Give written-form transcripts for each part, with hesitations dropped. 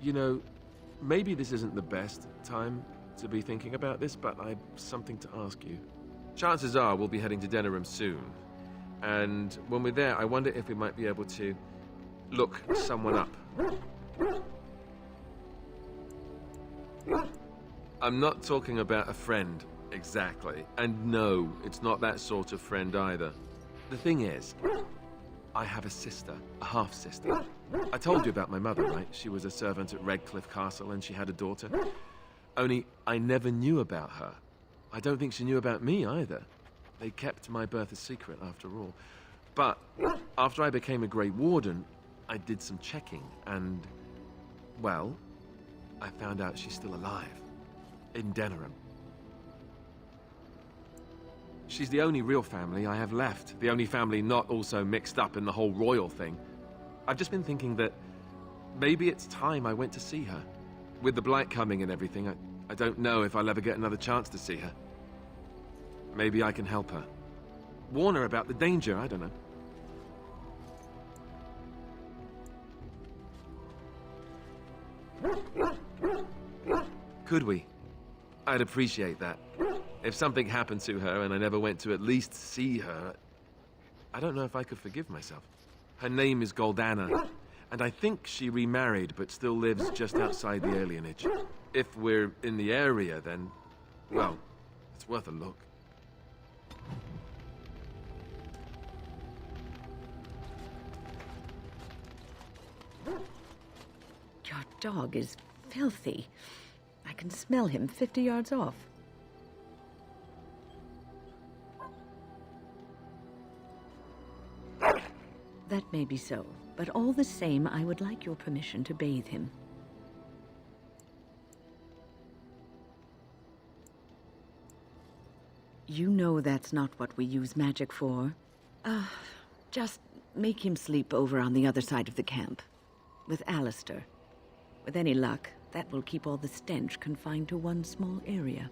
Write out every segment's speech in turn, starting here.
You know, maybe this isn't the best time to be thinking about this, but I've something to ask you. Chances are we'll be heading to Denerim soon. And when we're there, I wonder if we might be able to look someone up. I'm not talking about a friend, exactly. And no, it's not that sort of friend either. The thing is, I have a sister, a half-sister. I told you about my mother, right? She was a servant at Redcliffe Castle and she had a daughter. Only, I never knew about her. I don't think she knew about me either. They kept my birth a secret after all. But after I became a Grey Warden, I did some checking and, well, I found out she's still alive. In Denerim. She's the only real family I have left. The only family not also mixed up in the whole royal thing. I've just been thinking that maybe it's time I went to see her. With the blight coming and everything, I don't know if I'll ever get another chance to see her. Maybe I can help her. Warn her about the danger, I don't know. Could we? I'd appreciate that. If something happened to her and I never went to at least see her, I don't know if I could forgive myself. Her name is Goldana, and I think she remarried but still lives just outside the alienage. If we're in the area, then, well, it's worth a look. Your dog is filthy. I can smell him 50 yards off. That may be so, but all the same, I would like your permission to bathe him. You know that's not what we use magic for. Just make him sleep over on the other side of the camp. With Alistair. With any luck, that will keep all the stench confined to one small area.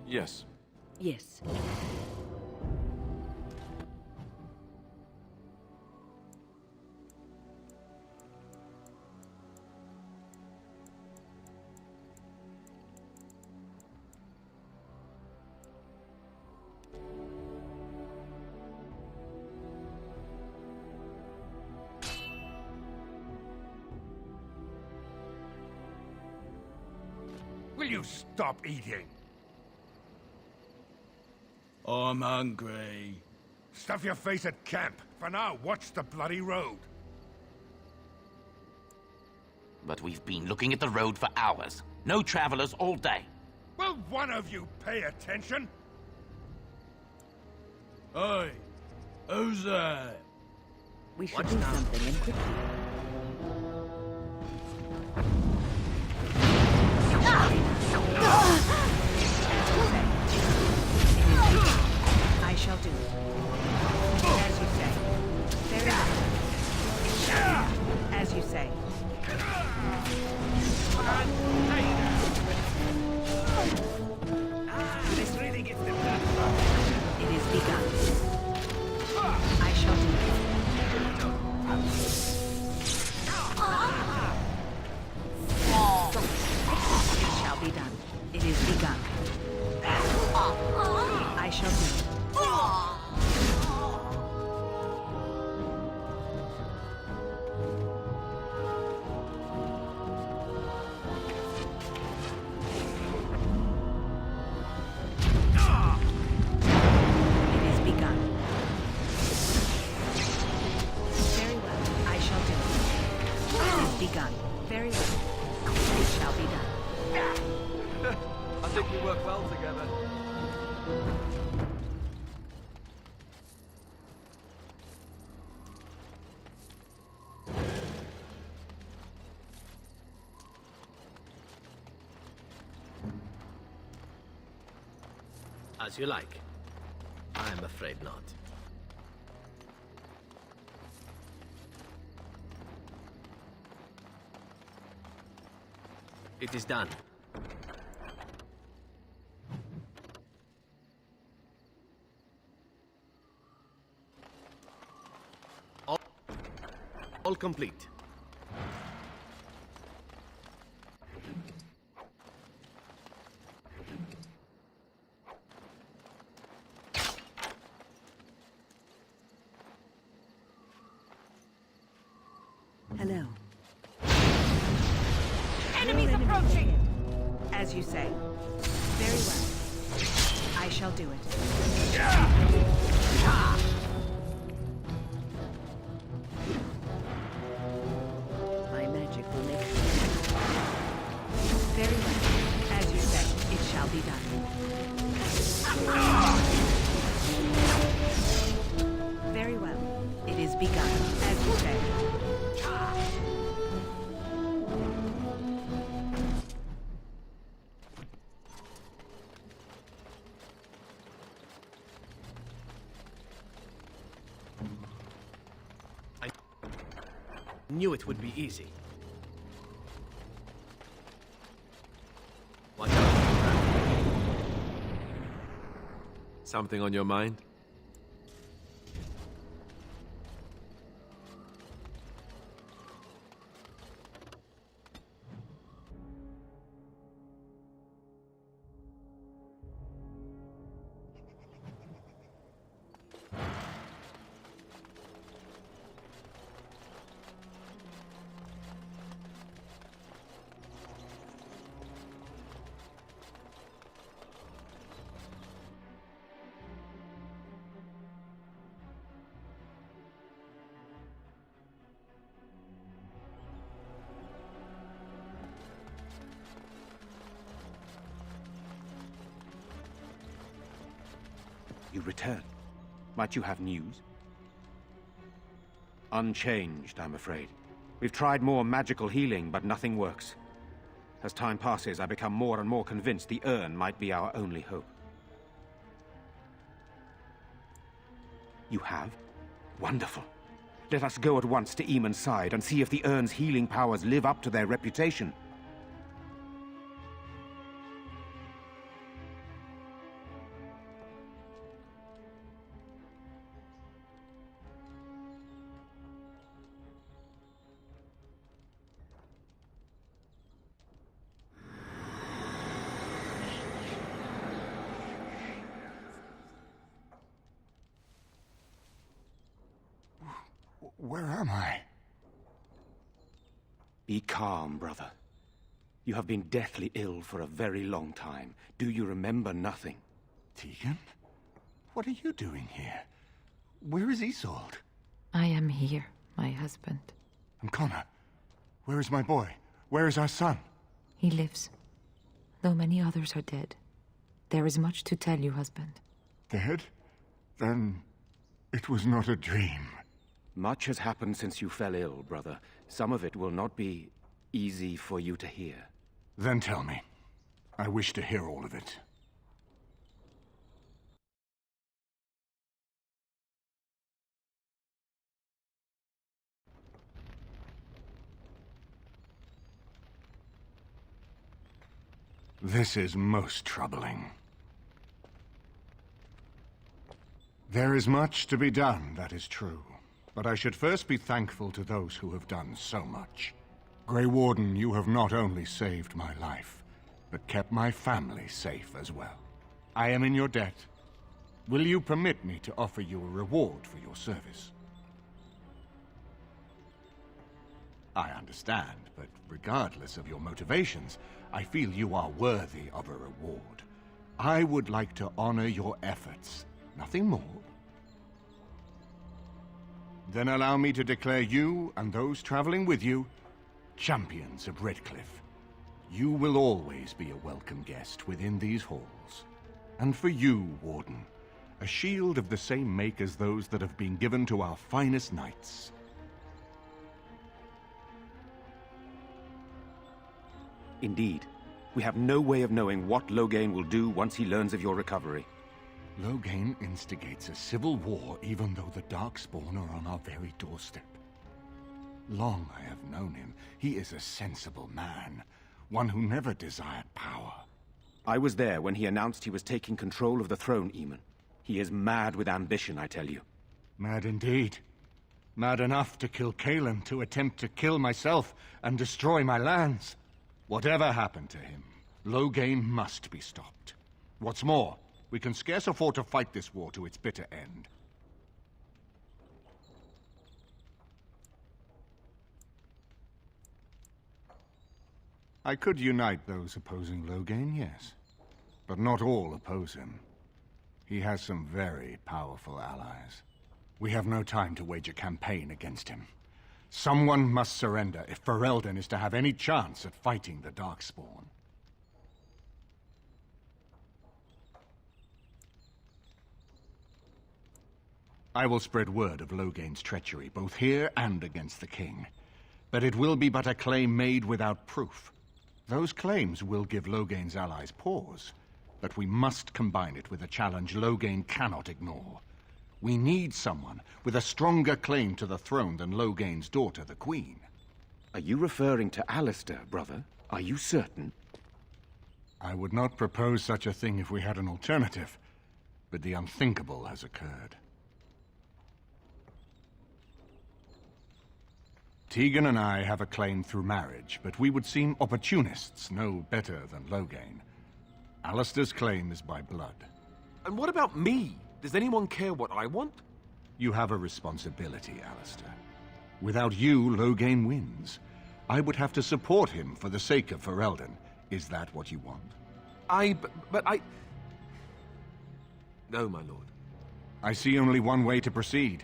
Yes. Yes. Will you stop eating? I'm hungry. Stuff your face at camp. For now, watch the bloody road. But we've been looking at the road for hours. No travelers all day. Will one of you pay attention? Hey, who's that? We should do something and quickly. I shall do it. As you say. There it is. As you say. This really gets them done. It is begun. I shall do it. It shall be done. It is begun. I shall do it. As you like. I'm afraid not. It is done. All complete. Hello. Enemies approaching! As you say. Very well. I shall do it. My magic will make Very well. As you say, it shall be done. Very well. It is begun. As you say. Knew it would be easy. Watch out. Something on your mind? You return. Might you have news? Unchanged, I'm afraid. We've tried more magical healing, but nothing works. As time passes, I become more and more convinced the urn might be our only hope. You have? Wonderful. Let us go at once to Eamon's side and see if the urn's healing powers live up to their reputation. Where am I? Be calm, brother. You have been deathly ill for a very long time. Do you remember nothing? Tegan? What are you doing here? Where is Isolde? I am here, my husband. And Connor? Where is my boy? Where is our son? He lives, though many others are dead. There is much to tell you, husband. Dead? Then it was not a dream. Much has happened since you fell ill, brother. Some of it will not be easy for you to hear. Then tell me. I wish to hear all of it. This is most troubling. There is much to be done, that is true. But I should first be thankful to those who have done so much. Grey Warden, you have not only saved my life, but kept my family safe as well. I am in your debt. Will you permit me to offer you a reward for your service? I understand, but regardless of your motivations, I feel you are worthy of a reward. I would like to honor your efforts, nothing more. Then allow me to declare you and those traveling with you champions of Redcliffe. You will always be a welcome guest within these halls. And for you, Warden, a shield of the same make as those that have been given to our finest knights. Indeed. We have no way of knowing what Loghain will do once he learns of your recovery. Loghain instigates a civil war even though the Darkspawn are on our very doorstep. Long I have known him. He is a sensible man, one who never desired power. I was there when he announced he was taking control of the throne, Eamon. He is mad with ambition, I tell you. Mad indeed. Mad enough to kill Cailan, to attempt to kill myself and destroy my lands. Whatever happened to him, Loghain must be stopped. What's more, we can scarce afford to fight this war to its bitter end. I could unite those opposing Loghain, yes. But not all oppose him. He has some very powerful allies. We have no time to wage a campaign against him. Someone must surrender if Ferelden is to have any chance at fighting the Darkspawn. I will spread word of Loghain's treachery, both here and against the king. But it will be but a claim made without proof. Those claims will give Loghain's allies pause, but we must combine it with a challenge Loghain cannot ignore. We need someone with a stronger claim to the throne than Loghain's daughter, the Queen. Are you referring to Alistair, brother? Are you certain? I would not propose such a thing if we had an alternative, but the unthinkable has occurred. Tegan and I have a claim through marriage, but we would seem opportunists, no better than Loghain. Alistair's claim is by blood. And what about me? Does anyone care what I want? You have a responsibility, Alistair. Without you, Loghain wins. I would have to support him for the sake of Ferelden. Is that what you want? But I... No, my lord. I see only one way to proceed.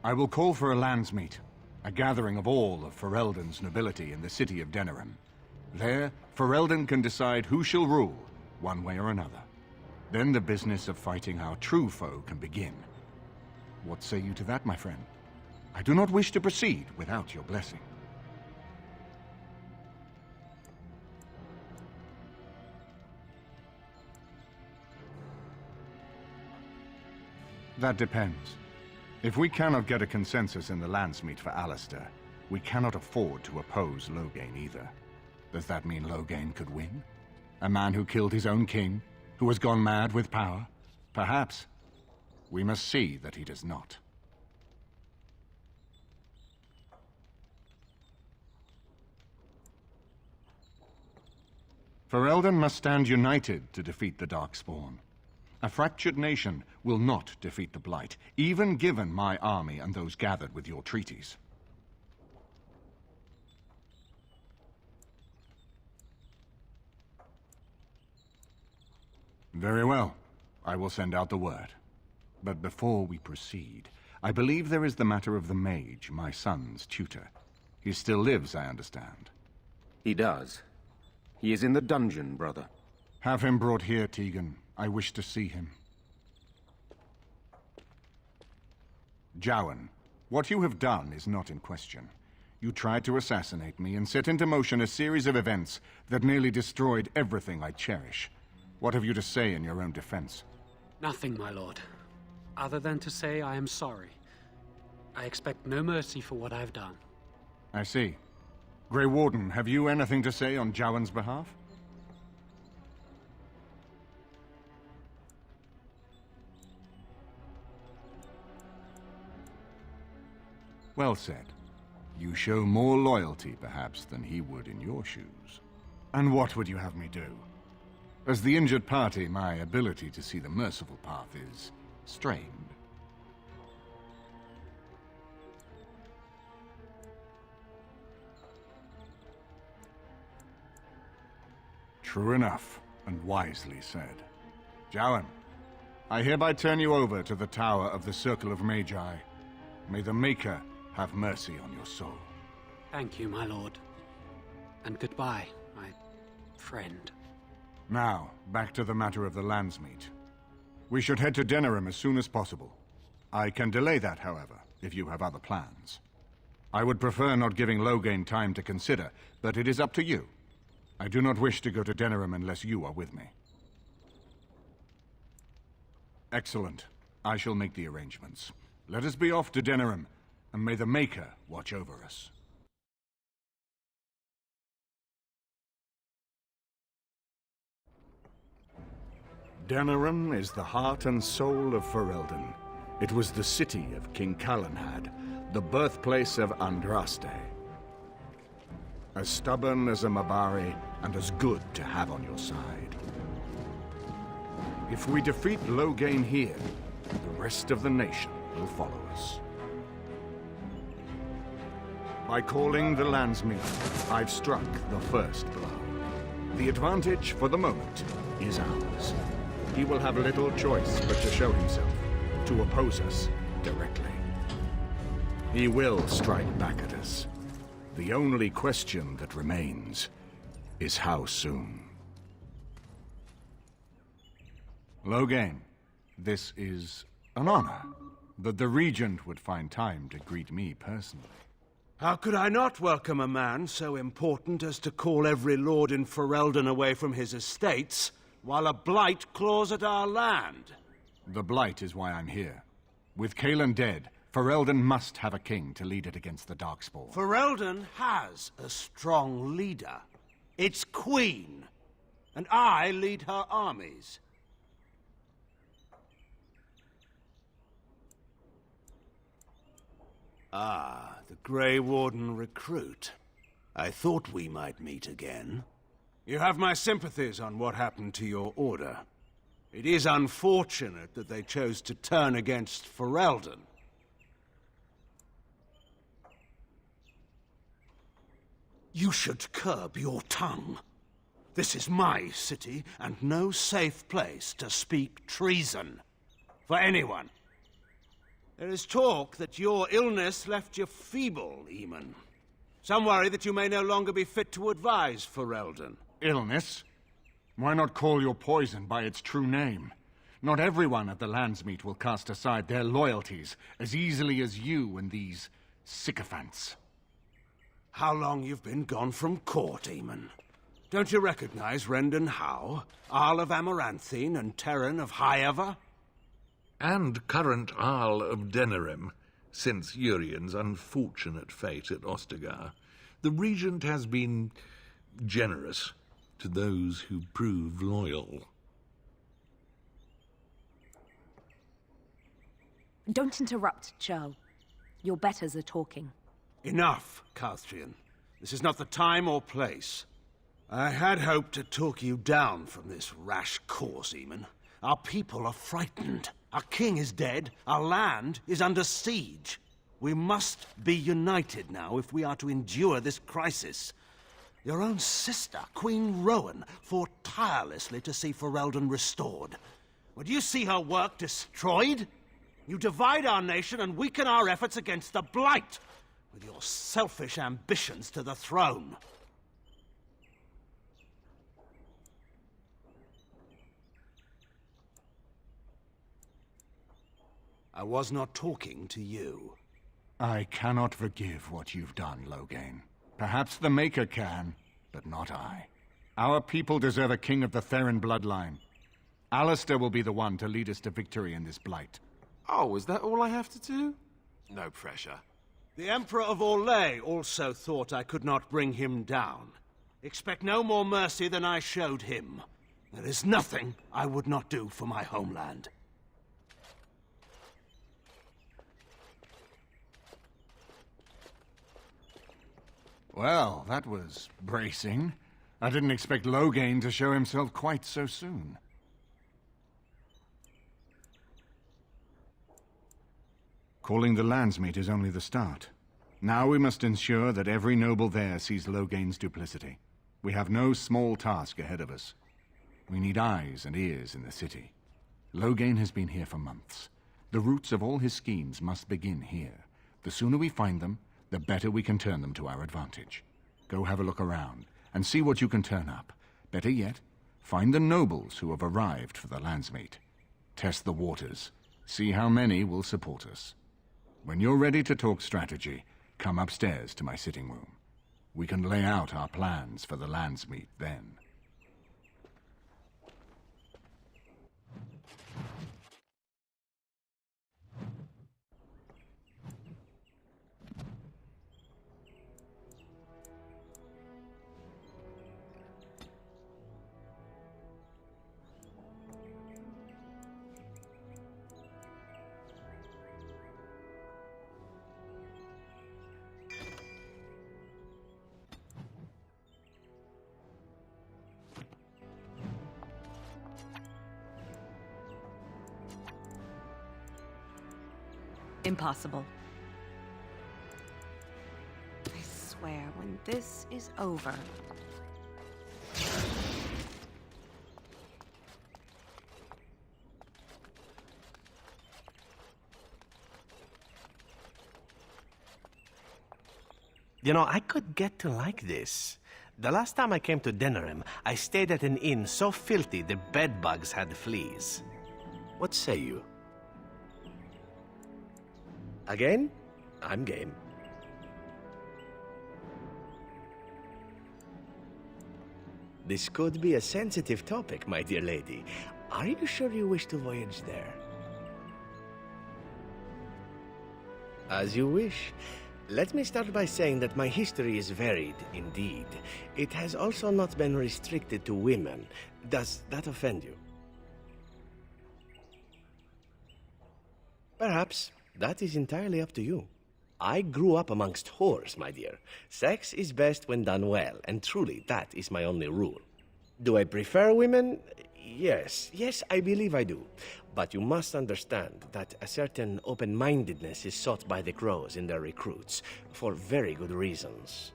I will call for a lands meet. A gathering of all of Ferelden's nobility in the city of Denerim. There, Ferelden can decide who shall rule, one way or another. Then the business of fighting our true foe can begin. What say you to that, my friend? I do not wish to proceed without your blessing. That depends. If we cannot get a consensus in the lands meet for Alistair, we cannot afford to oppose Loghain either. Does that mean Loghain could win? A man who killed his own king, who has gone mad with power? Perhaps. We must see that he does not. Ferelden must stand united to defeat the Darkspawn. A fractured nation will not defeat the Blight, even given my army and those gathered with your treaties. Very well. I will send out the word. But before we proceed, I believe there is the matter of the mage, my son's tutor. He still lives, I understand. He does. He is in the dungeon, brother. Have him brought here, Tegan. I wish to see him. Jowan, what you have done is not in question. You tried to assassinate me and set into motion a series of events that nearly destroyed everything I cherish. What have you to say in your own defense? Nothing, my lord. Other than to say I am sorry. I expect no mercy for what I've done. I see. Grey Warden, have you anything to say on Jowan's behalf? Well said. You show more loyalty, perhaps, than he would in your shoes. And what would you have me do? As the injured party, my ability to see the merciful path is strained. True enough, and wisely said. Jowan, I hereby turn you over to the Tower of the Circle of Magi. May the Maker have mercy on your soul. Thank you, my lord. And goodbye, my friend. Now, back to the matter of the lands meet. We should head to Denerim as soon as possible. I can delay that, however, if you have other plans. I would prefer not giving Loghain time to consider, but it is up to you. I do not wish to go to Denerim unless you are with me. Excellent. I shall make the arrangements. Let us be off to Denerim, and may the Maker watch over us. Denerim is the heart and soul of Ferelden. It was the city of King Calenhad, the birthplace of Andraste. As stubborn as a Mabari, and as good to have on your side. If we defeat Loghain here, the rest of the nation will follow us. By calling the Landsmeet, I've struck the first blow. The advantage, for the moment, is ours. He will have little choice but to show himself, to oppose us directly. He will strike back at us. The only question that remains is how soon. Loghain, this is an honor that the Regent would find time to greet me personally. How could I not welcome a man so important as to call every lord in Ferelden away from his estates, while a blight claws at our land? The blight is why I'm here. With Cailan dead, Ferelden must have a king to lead it against the Darkspawn. Ferelden has a strong leader. Its queen. And I lead her armies. Ah, the Grey Warden recruit. I thought we might meet again. You have my sympathies on what happened to your order. It is unfortunate that they chose to turn against Ferelden. You should curb your tongue. This is my city, and no safe place to speak treason. For anyone. There is talk that your illness left you feeble, Eamon. Some worry that you may no longer be fit to advise Ferelden. Illness? Why not call your poison by its true name? Not everyone at the Landsmeet will cast aside their loyalties as easily as you and these sycophants. How long you've been gone from court, Eamon? Don't you recognize Rendon Howe, Arl of Amaranthine and Terran of Highever? And current Arl of Denerim, since Urien's unfortunate fate at Ostagar. The Regent has been generous to those who prove loyal. Don't interrupt, Churl. Your betters are talking. Enough, Calthrian. This is not the time or place. I had hoped to talk you down from this rash course, Eamon. Our people are frightened. Our king is dead. Our land is under siege. We must be united now if we are to endure this crisis. Your own sister, Queen Rowan, fought tirelessly to see Ferelden restored. Would you see her work destroyed? You divide our nation and weaken our efforts against the Blight, with your selfish ambitions to the throne. I was not talking to you. I cannot forgive what you've done, Loghain. Perhaps the Maker can, but not I. Our people deserve a king of the Theron bloodline. Alistair will be the one to lead us to victory in this blight. Oh, is that all I have to do? No pressure. The Emperor of Orlais also thought I could not bring him down. Expect no more mercy than I showed him. There is nothing I would not do for my homeland. Well, that was bracing. I didn't expect Loghain to show himself quite so soon. Calling the Landsmeet is only the start. Now we must ensure that every noble there sees Loghain's duplicity. We have no small task ahead of us. We need eyes and ears in the city. Loghain has been here for months. The roots of all his schemes must begin here. The sooner we find them, the better we can turn them to our advantage. Go have a look around, and see what you can turn up. Better yet, find the nobles who have arrived for the Landsmeet. Test the waters. See how many will support us. When you're ready to talk strategy, come upstairs to my sitting room. We can lay out our plans for the Landsmeet then. Impossible. I swear, when this is over... You know, I could get to like this. The last time I came to Denerim, I stayed at an inn so filthy the bedbugs had fleas. What say you? Again? I'm game. This could be a sensitive topic, my dear lady. Are you sure you wish to voyage there? As you wish. Let me start by saying that my history is varied, indeed. It has also not been restricted to women. Does that offend you? Perhaps. That is entirely up to you. I grew up amongst whores, my dear. Sex is best when done well, and truly, that is my only rule. Do I prefer women? Yes, I believe I do. But you must understand that a certain open-mindedness is sought by the crows in their recruits, for very good reasons.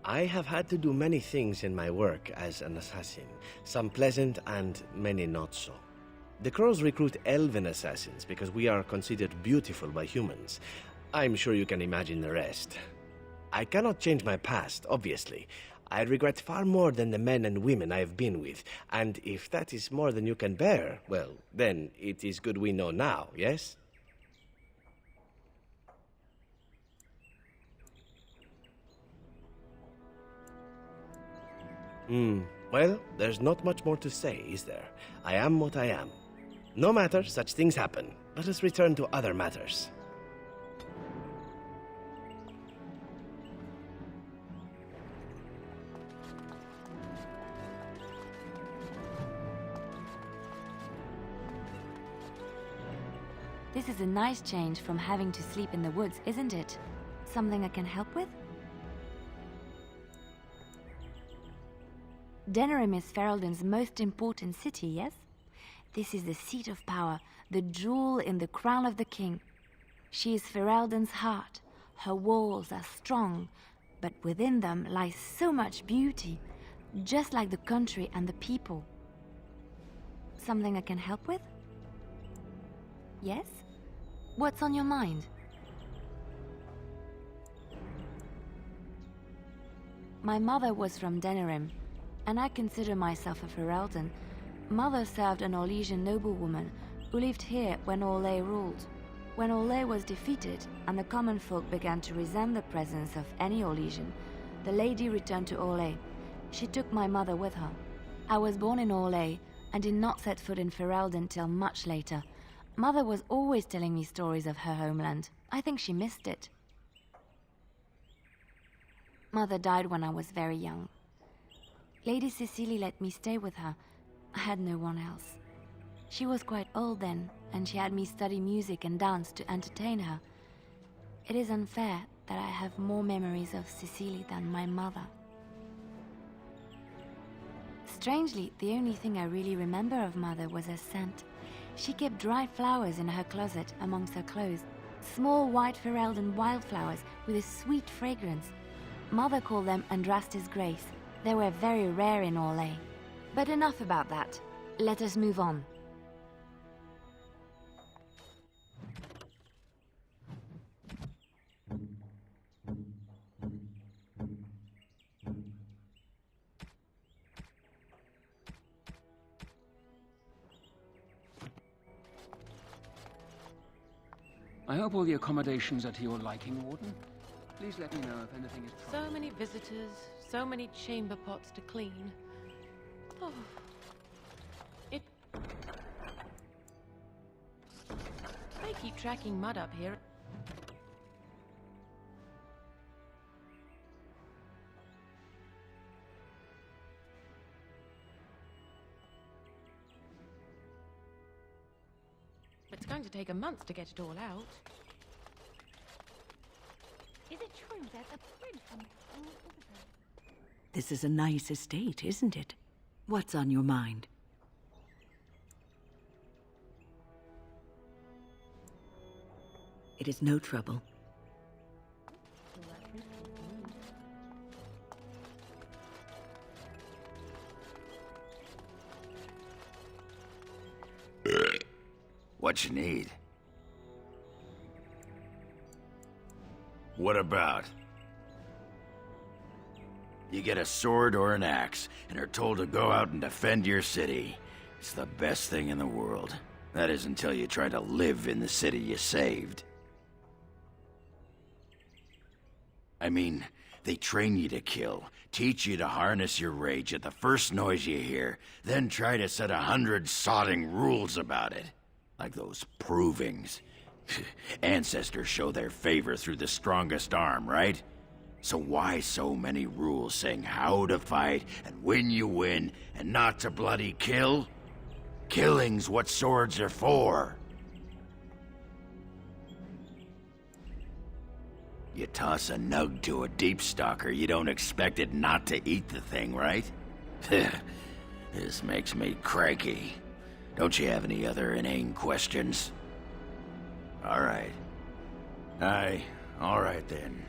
I have had to do many things in my work as an assassin, some pleasant and many not so. The crows recruit elven assassins because we are considered beautiful by humans. I'm sure you can imagine the rest. I cannot change my past, obviously. I regret far more than the men and women I have been with, and if that is more than you can bear, well, then it is good we know now, yes? Well, there's not much more to say, is there? I am what I am. No matter, such things happen. Let us return to other matters. This is a nice change from having to sleep in the woods, isn't it? Something I can help with? Denerim is Ferelden's most important city, yes? This is the seat of power, the jewel in the crown of the king. She is Ferelden's heart. Her walls are strong, but within them lies so much beauty, just like the country and the people. Something I can help with? Yes? What's on your mind? My mother was from Denerim, and I consider myself a Ferelden. Mother served an Orlesian noblewoman who lived here when Orlais ruled. When Orlais was defeated and the common folk began to resent the presence of any Orlesian, the lady returned to Orlais. She took my mother with her. I was born in Orlais and did not set foot in Ferelden till much later. Mother was always telling me stories of her homeland. I think she missed it. Mother died when I was very young. Lady Cecily let me stay with her. I had no one else. She was quite old then, and she had me study music and dance to entertain her. It is unfair that I have more memories of Cecily than my mother. Strangely, the only thing I really remember of Mother was her scent. She kept dry flowers in her closet amongst her clothes. Small white Ferelden wildflowers with a sweet fragrance. Mother called them Andraste's Grace. They were very rare in Orlais. But enough about that. Let us move on. I hope all the accommodations are to your liking, Warden. Please let me know if anything is So many visitors, so many chamber pots to clean. Oh. They keep tracking mud up here. It's going to take a month to get it all out. Is it true that a prince This is a nice estate, isn't it? What's on your mind? It is no trouble. What you need? What about? You get a sword or an axe, and are told to go out and defend your city. It's the best thing in the world. That is until you try to live in the city you saved. I mean, they train you to kill, teach you to harness your rage at the first noise you hear, then try to set 100 sodding rules about it. Like those provings. Ancestors show their favor through the strongest arm, right? So why so many rules saying how to fight, and when you win, and not to bloody kill? Killing's what swords are for. You toss a nug to a deep stalker, you don't expect it not to eat the thing, right? This makes me cranky. Don't you have any other inane questions? All right. All right then.